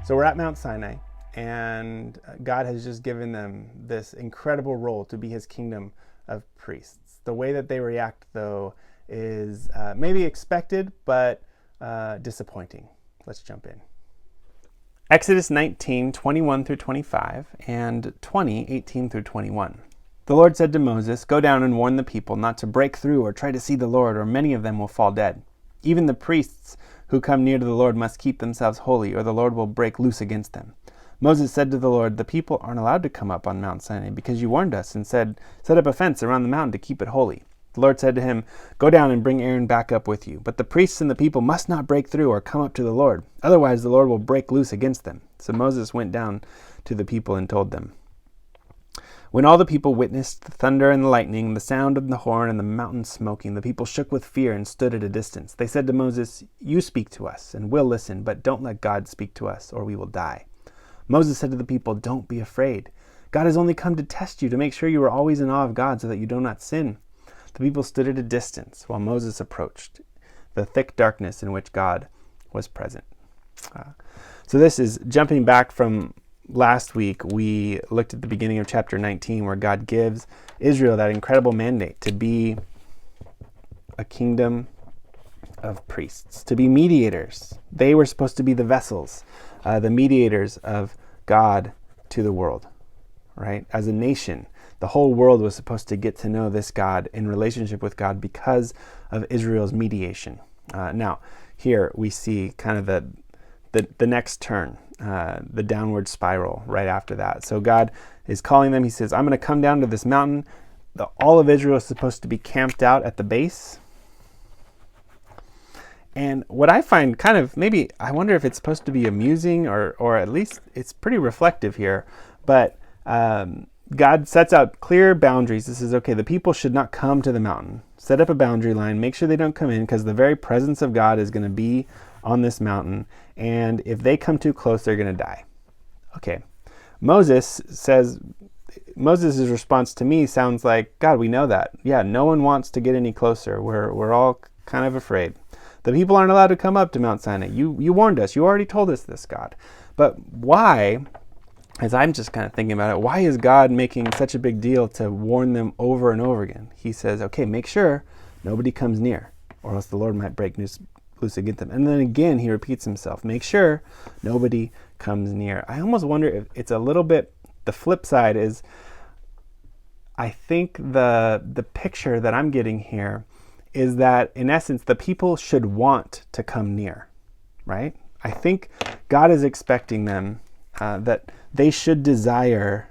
So we're at Mount Sinai, and God has just given them this incredible role to be his kingdom of priests. The way that they react, though, is maybe expected, but disappointing. Let's jump in. Exodus 19:21 through 25, and 20:18 through 21. The Lord said to Moses, "Go down and warn the people not to break through or try to see the Lord, or many of them will fall dead. Even the priests who come near to the Lord must keep themselves holy, or the Lord will break loose against them." Moses said to the Lord, "The people aren't allowed to come up on Mount Sinai because you warned us and said, 'Set up a fence around the mountain to keep it holy.'" The Lord said to him, "Go down and bring Aaron back up with you. But the priests and the people must not break through or come up to the Lord. Otherwise the Lord will break loose against them." So Moses went down to the people and told them. When all the people witnessed the thunder and the lightning, the sound of the horn and the mountain smoking, the people shook with fear and stood at a distance. They said to Moses, "You speak to us, and we'll listen, but don't let God speak to us, or we will die." Moses said to the people, "Don't be afraid. God has only come to test you, to make sure you are always in awe of God, so that you do not sin." The people stood at a distance while Moses approached the thick darkness in which God was present. So this is jumping back from last week. We looked at the beginning of chapter 19, where God gives Israel that incredible mandate to be a kingdom of priests, to be mediators. They were supposed to be the vessels, the mediators of God to the world, right? As a nation, the whole world was supposed to get to know this God in relationship with God because of Israel's mediation. Now, here we see kind of the next turn, the downward spiral right after that. So God is calling them. He says, "I'm going to come down to this mountain." All of Israel is supposed to be camped out at the base. And what I find kind of, maybe, I wonder if it's supposed to be amusing or at least it's pretty reflective here. But God sets out clear boundaries. This is, okay, the people should not come to the mountain. Set up a boundary line. Make sure they don't come in, because the very presence of God is going to be on this mountain. And if they come too close, they're going to die. Okay. Moses' response to me sounds like, "God, we know that. Yeah, no one wants to get any closer. We're all kind of afraid. The people aren't allowed to come up to Mount Sinai. You warned us. You already told us this, God." But why, as I'm just kind of thinking about it, why is God making such a big deal to warn them over and over again? He says, okay, make sure nobody comes near, or else the Lord might break loose against them. And then again, he repeats himself, make sure nobody comes near. I almost wonder if it's a little bit, the flip side is, I think the picture that I'm getting here is that, in essence, the people should want to come near, right? I think God is expecting them that they should desire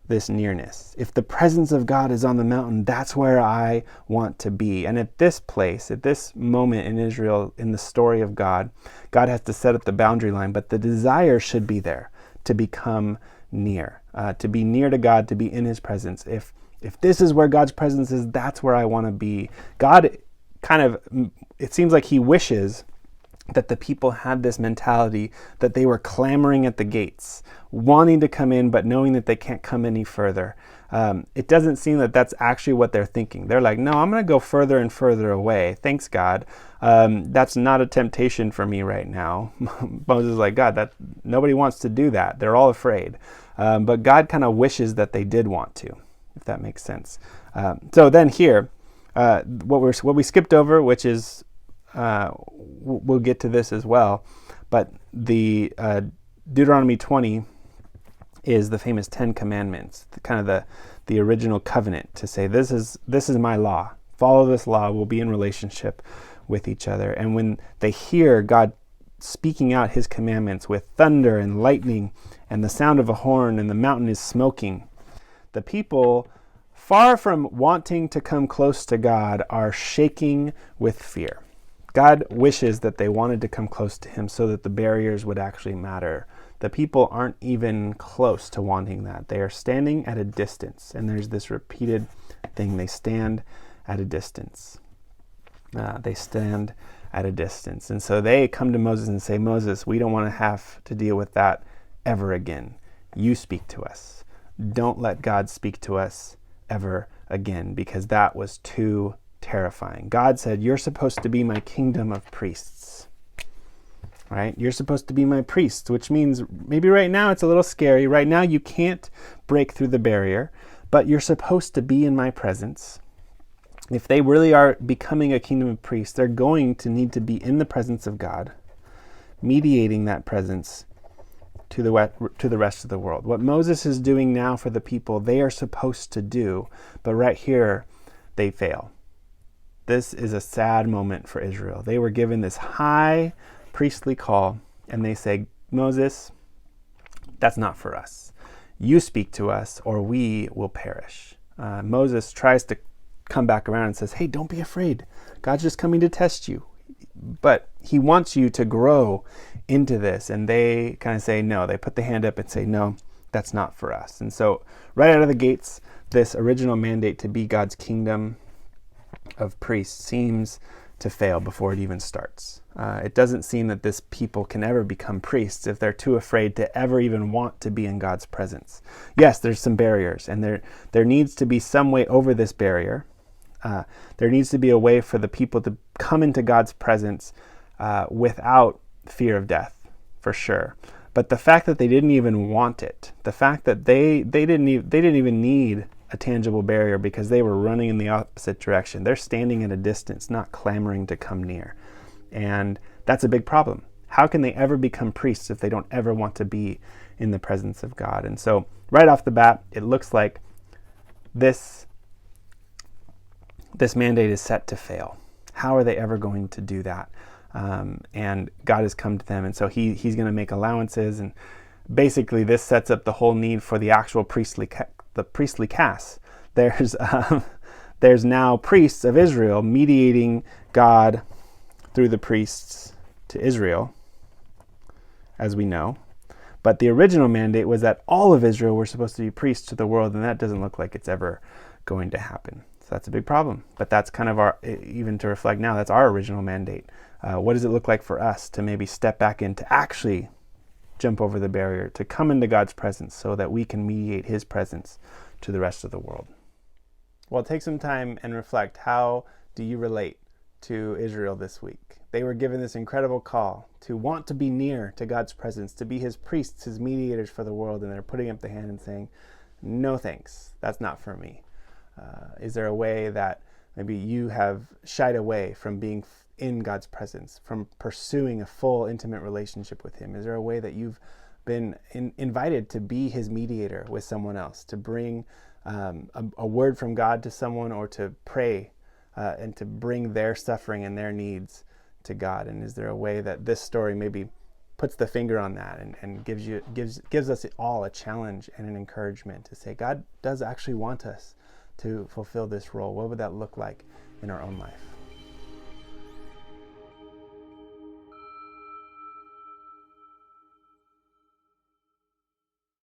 this nearness. If the presence of God is on the mountain, that's where I want to be. And at this place, at this moment in Israel, in the story of God, God has to set up the boundary line, but the desire should be there to become near, to be near to God, to be in his presence. If this is where God's presence is, that's where I want to be. God kind of, it seems like he wishes that the people had this mentality that they were clamoring at the gates, wanting to come in, but knowing that they can't come any further. It doesn't seem that that's actually what they're thinking. They're like, no, I'm going to go further and further away. Thanks, God. That's not a temptation for me right now. Moses is like, God, that nobody wants to do that. They're all afraid. But God kind of wishes that they did want to, if that makes sense. So then here, what we skipped over, which is, we'll get to this as well, but the Deuteronomy 20 is the famous 10 Commandments, the original covenant to say, this is my law. Follow this law. We'll be in relationship with each other. And when they hear God speaking out his commandments with thunder and lightning and the sound of a horn and the mountain is smoking, the people, far from wanting to come close to God, are shaking with fear. God wishes that they wanted to come close to him so that the barriers would actually matter. The people aren't even close to wanting that. They are standing at a distance. And there's this repeated thing. They stand at a distance. They stand at a distance. And so they come to Moses and say, Moses, we don't want to have to deal with that ever again. You speak to us. Don't let God speak to us ever again, because that was too terrifying. God said, you're supposed to be my kingdom of priests. right? You're supposed to be my priests, which means maybe right now it's a little scary. Right now you can't break through the barrier, but you're supposed to be in my presence. If they really are becoming a kingdom of priests, they're going to need to be in the presence of God, mediating that presence to the rest of the world. What Moses is doing now for the people, they are supposed to do, but right here, they fail. This is a sad moment for Israel. They were given this high priestly call, and they say, Moses, that's not for us. You speak to us, or we will perish. Moses tries to come back around and says, hey, don't be afraid. God's just coming to test you. But he wants you to grow into this. And they kind of say no. They put the hand up and say, no, that's not for us. And so right out of the gates, this original mandate to be God's kingdom of priests seems to fail before it even starts. It doesn't seem that this people can ever become priests if they're too afraid to ever even want to be in God's presence. Yes, there's some barriers, and there needs to be some way over this barrier. There needs to be a way for the people to come into God's presence without fear of death, for sure. But the fact that they didn't even want it, the fact that they didn't even need a tangible barrier because they were running in the opposite direction. They're standing at a distance, not clamoring to come near. And that's a big problem. How can they ever become priests if they don't ever want to be in the presence of God? And so right off the bat, it looks like this mandate is set to fail. How are they ever going to do that? And God has come to them, and so he's going to make allowances. And basically this sets up the whole need for the actual priestly caste. There's now priests of Israel mediating God through the priests to Israel, as we know. But the original mandate was that all of Israel were supposed to be priests to the world, and that doesn't look like it's ever going to happen. So that's a big problem. But that's kind of our, even to reflect now, that's our original mandate. What does it look like for us to maybe step back in, to actually jump over the barrier, to come into God's presence so that we can mediate his presence to the rest of the world? Well, take some time and reflect. How do you relate to Israel this week? They were given this incredible call to want to be near to God's presence, to be his priests, his mediators for the world, and they're putting up the hand and saying, no thanks, that's not for me. Is there a way that maybe you have shied away from being in God's presence, from pursuing a full intimate relationship with him? Is there a way that you've been invited to be his mediator with someone else, to bring a word from God to someone, or to pray and to bring their suffering and their needs to God? And is there a way that this story maybe puts the finger on that and gives us all a challenge and an encouragement to say, God does actually want us to fulfill this role? What would that look like in our own life?